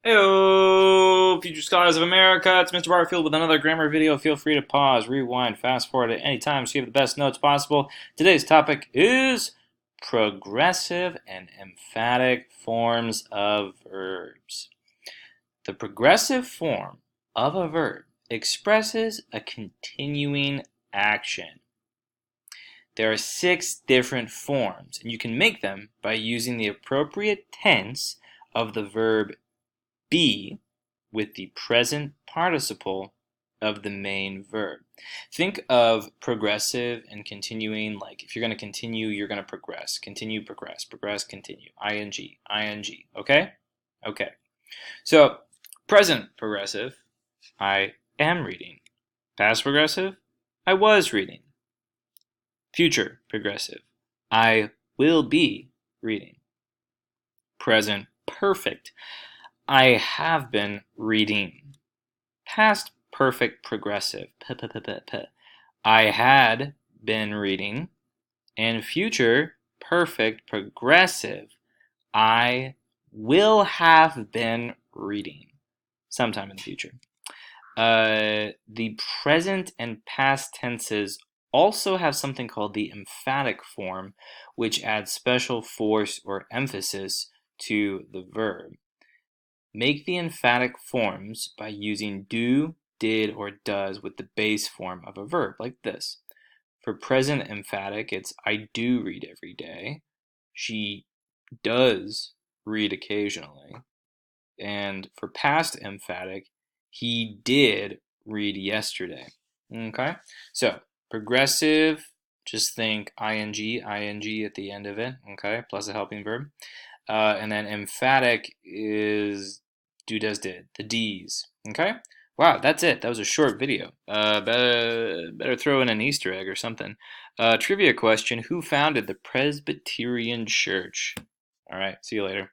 Heyo, future scholars of America, it's Mr. Barfield with another grammar video. Feel free to pause, rewind, fast forward at any time so you have the best notes possible. Today's topic is progressive and emphatic forms of verbs. The progressive form of a verb expresses a continuing action. There are 6 different forms, and you can make them by using the appropriate tense of the verb be with the present participle of the main verb. Think of progressive and continuing, like if you're going to continue, you're going to progress. Continue, progress, progress, continue. ing, ing. Okay? Okay. So, present progressive, I am reading. Past progressive, I was reading. Future progressive, I will be reading. Present perfect, I have been reading. Past perfect progressive, I had been reading. And future perfect progressive, I will have been reading sometime in the future. The present and past tenses also have something called the emphatic form, which adds special force or emphasis to the verb. Make the emphatic forms by using do, did, or does with the base form of a verb, like this. For present emphatic, it's I do read every day. She does read occasionally. And for past emphatic, he did read yesterday. Okay? So, progressive, just think ing at the end of it, okay, plus a helping verb. And then emphatic is do, does, did, the D's. Okay? Wow, that's it. That was a short video. Better throw in an Easter egg or something. Trivia question: who founded the Presbyterian Church? All right, see you later.